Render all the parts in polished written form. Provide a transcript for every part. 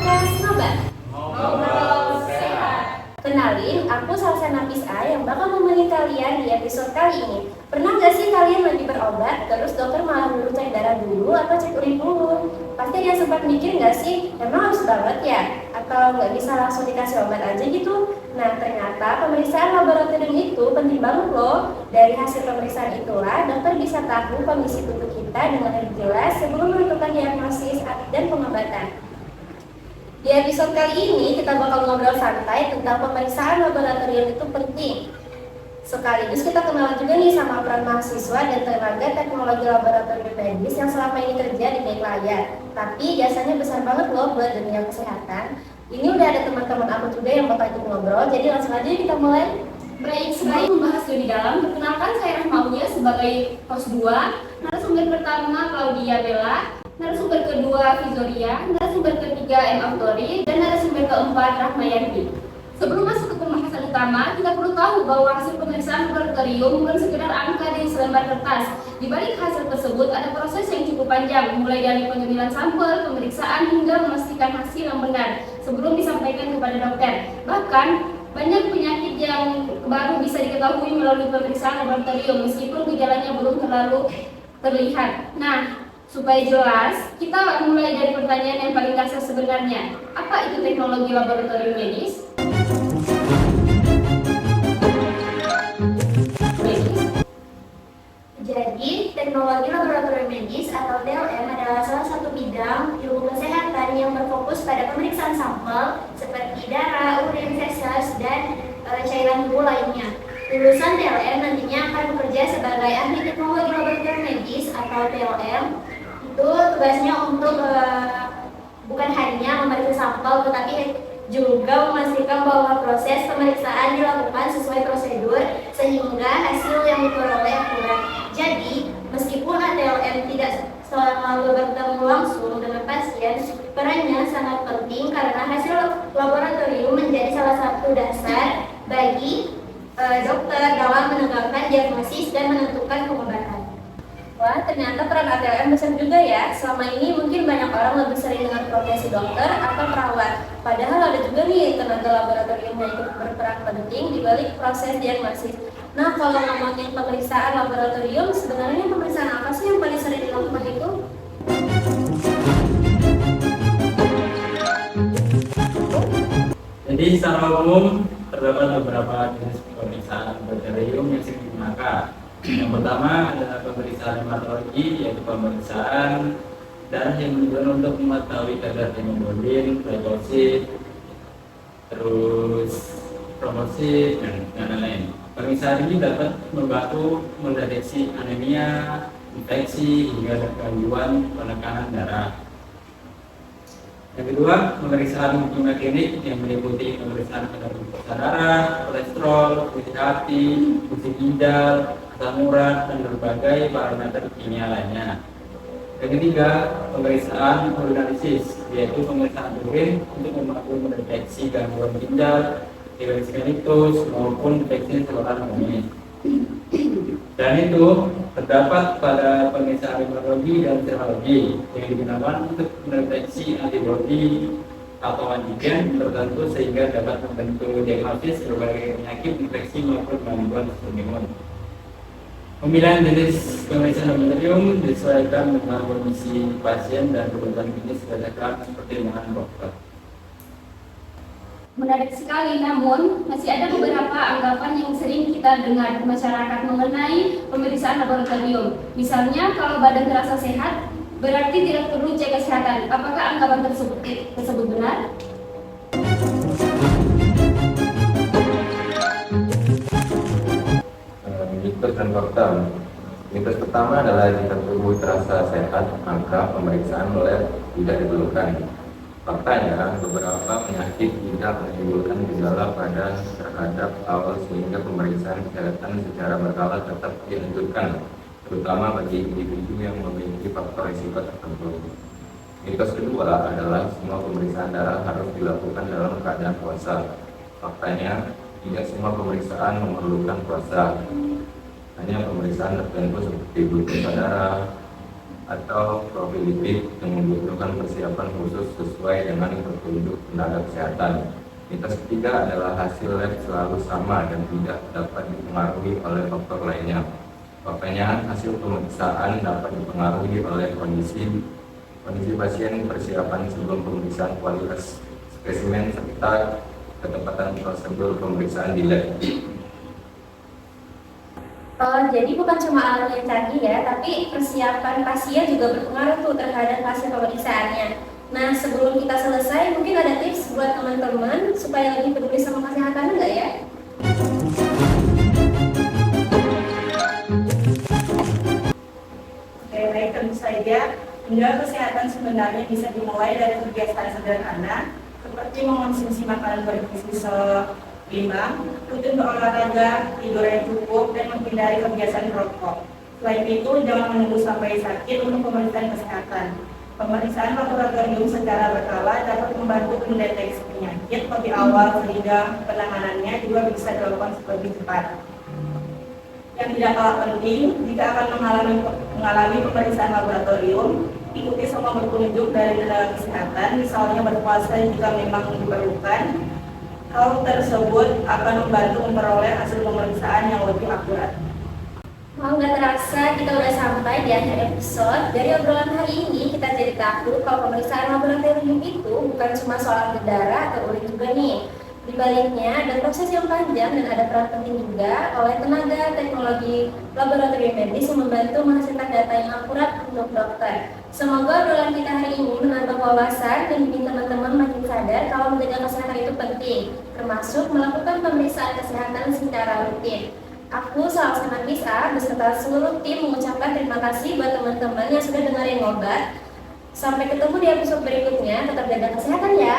podcast Ngobat. Ngobrol Sehat. Kenalin, aku Salsa Nafisa yang bakal menemani kalian di episode kali ini. Pernah gak sih kalian lagi berobat, terus dokter malah dulu cek darah dulu atau cek urin dulu? Pasti dia sempat mikir gak sih, emang harus banget ya? Atau gak bisa langsung dikasih obat aja gitu? Nah, ternyata pemeriksaan laboratorium itu penting banget loh. Dari hasil pemeriksaan itulah, dokter bisa tahu kondisi tubuh kita dengan lebih jelas sebelum menentukan diagnosis dan pengobatan. Di episode kali ini kita bakal ngobrol santai tentang pemeriksaan laboratorium itu penting. Sekaligus kita kenalan juga nih sama peran mahasiswa dan tenaga teknologi laboratorium medis yang selama ini kerja di balik layar. Tapi jasanya besar banget loh buat dunia kesehatan. Ini udah ada teman-teman aku juga yang bakal ikut ngobrol, jadi langsung aja kita mulai. Baik, sebelum membahas lebih dalam, perkenalkan saya Rahma Uya sebagai host 2, narasumber pertama Claudia Bella, narasumber kedua Vizoria, narasumber ketiga M. Autori, dan narasumber keempat Rahma Yanti. Sebelum masuk ke pembahasan utama, kita perlu tahu bahwa hasil pemeriksaan laboratorium bukan sekedar angka di selembar kertas. Di balik hasil tersebut ada proses yang cukup panjang, mulai dari pengambilan sampel, pemeriksaan, hingga memastikan hasil yang benar sebelum disampaikan kepada dokter. Bahkan, banyak penyakit yang baru bisa diketahui melalui pemeriksaan laboratorium meskipun gejalanya belum terlalu terlihat. Nah, supaya jelas, kita mulai dari pertanyaan yang paling kasar sebenarnya. Apa itu teknologi laboratorium medis? Jadi, teknologi laboratorium medis atau TLM adalah salah satu bidang ilmu kesehatan yang berfokus pada pemeriksaan sampel seperti darah, urin, feses, dan cairan tubuh lainnya. Lulusan TLM nantinya akan bekerja sebagai ahli teknologi laboratorium medis atau TLM. Itu tugasnya untuk bukan hanya memeriksa sampel, tetapi juga memastikan bahwa proses pemeriksaan dilakukan sesuai prosedur sehingga hasil yang diperoleh akurat. Jadi, meskipun TLM tidak selalu bertemu langsung dengan pasien, perannya sangat penting karena hasil laboratorium menjadi salah satu dasar bagi dokter dalam menegakkan diagnosis dan menentukan pengobatan. Wah, ternyata peran ATLM besar juga ya. Selama ini mungkin banyak orang lebih sering dengan profesi dokter atau perawat. Padahal ada juga nih tenaga laboratorium yang ikut berperan penting di balik proses diagnosis. Nah, kalau ngomongin pemeriksaan laboratorium, sebenarnya pemeriksaan apa sih yang paling sering dilakukan itu? Jadi secara umum terdapat beberapa jenis pemeriksaan laboratorium yang sering digunakan. Yang pertama adalah pemeriksaan hematologi, yaitu pemeriksaan darah yang digunakan untuk mengetahui kadar hemoglobin, leukosit, terus trombosit, dan lain-lain. Pemeriksaan ini dapat membantu mendeteksi anemia, infeksi, hingga gangguan penekanan darah. Yang kedua, pemeriksaan kimia klinik yang meliputi pemeriksaan kadar glukosa darah, kolesterol, fungsi hati, fungsi ginjal, asam urat, dan berbagai parameter kimia lainnya. Yang ketiga, pemeriksaan urinalisis, yaitu pemeriksaan urin untuk membantu mendeteksi gangguan ginjal, diabetes mellitus, maupun infeksi saluran kemih. Dan itu terdapat pada pemeriksaan hematologi dan serologi yang digunakan untuk mendeteksi antibodi atau antigen tertentu sehingga dapat membantu diagnosis berbagai penyakit infeksi maupun gangguan sistem imun. Pemilihan jenis pemeriksaan laboratorium disesuaikan dengan kondisi pasien dan kebutuhan klinis berdasarkan pertimbangan dokter. Menarik sekali, namun masih ada beberapa anggapan yang sering kita dengar di masyarakat mengenai pemeriksaan laboratorium. Misalnya, kalau badan terasa sehat, berarti tidak perlu cek kesehatan. Apakah anggapan tersebut benar? Mitos dan fakta. Mitos pertama adalah jika tubuh terasa sehat, maka pemeriksaan lab tidak diperlukan. Faktanya, beberapa penyakit tidak menimbulkan gejala pada terhadap awal sehingga pemeriksaan kesehatan secara berkala tetap dianjurkan, terutama bagi individu yang memiliki faktor risiko tertentu. Mitos kedua adalah semua pemeriksaan darah harus dilakukan dalam keadaan puasa. Faktanya, tidak semua pemeriksaan memerlukan puasa. Hanya pemeriksaan tertentu seperti glukosa darah, atau profil lipid yang membutuhkan persiapan khusus sesuai dengan petunjuk tenaga kesehatan. Mitos ketiga adalah hasil lab selalu sama dan tidak dapat dipengaruhi oleh faktor lainnya. Faktanya, hasil pemeriksaan dapat dipengaruhi oleh kondisi pasien, persiapan sebelum pemeriksaan, kualitas spesimen, serta ketepatan prosedur pemeriksaan di lab. Jadi bukan cuma alat yang canggih ya, tapi persiapan pasien juga berpengaruh tuh terhadap hasil pemeriksaannya. Nah, sebelum kita selesai, mungkin ada tips buat teman-teman supaya lebih peduli sama kesehatan enggak ya? Oke, baik, tentu saja menjaga kesehatan sebenarnya bisa dimulai dari kebiasaan sederhana seperti mengonsumsi makanan bergizi seimbang, rutin berolahraga, tidur yang cukup, dan menghindari kebiasaan merokok. Selain itu, jangan menunggu sampai sakit untuk pemeriksaan kesehatan. Pemeriksaan laboratorium secara berkala dapat membantu mendeteksi penyakit lebih awal sehingga penanganannya juga bisa dilakukan lebih cepat. Yang tidak kalah penting, jika akan mengalami pemeriksaan laboratorium, ikuti semua petunjuk dari tenaga kesehatan, misalnya berpuasa jika memang diperlukan. Hal tersebut akan membantu memperoleh hasil pemeriksaan yang lebih akurat. Mau nggak terasa kita udah sampai di akhir episode. Dari obrolan hari ini kita jadi tahu kalau pemeriksaan laboratorium itu bukan cuma soal darah atau urin juga nih. Di baliknya ada proses yang panjang dan ada peran penting juga oleh tenaga teknologi laboratorium medis yang membantu menghasilkan data yang akurat untuk dokter. Semoga obrolan kita hari ini menambah wawasan dan bikin teman-teman makin sadar kalau menjaga kesehatan itu penting, termasuk melakukan pemeriksaan kesehatan secara rutin. Aku, Salsa Nafisa, beserta seluruh tim mengucapkan terima kasih buat teman-teman yang sudah dengerin ngobat. Sampai ketemu di episode berikutnya, tetap jaga kesehatan ya.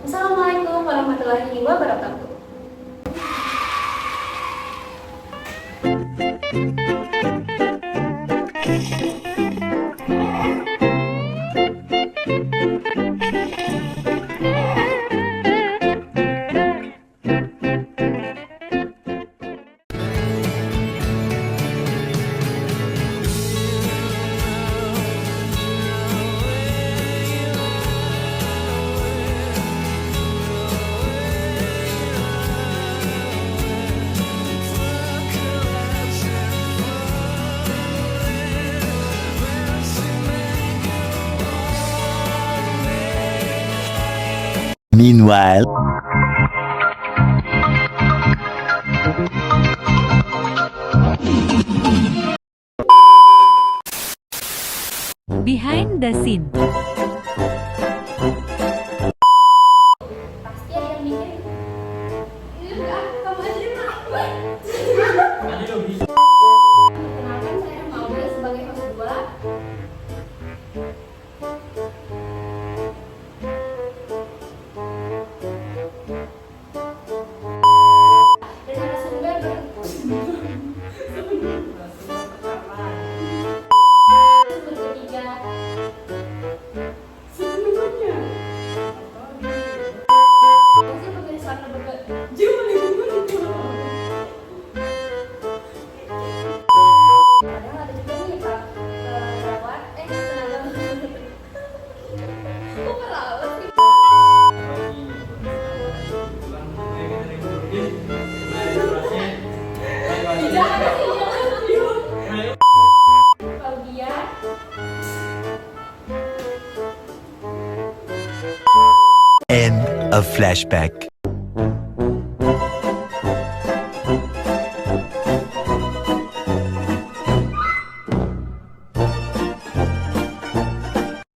Assalamualaikum warahmatullahi wabarakatuh. Meanwhile, behind the scene. Pasti ada yang mikir, enggak, kamu aja kenapa? Tadi lo bisa. Perkenalkan saya Maula sebagai host 2. Dan narasumber ketiga. Sebelumnya. Hasil pemeriksaan padahal ada juga nih Pak perawat, tenaga kok perawat sih? Claudia. end of flashback.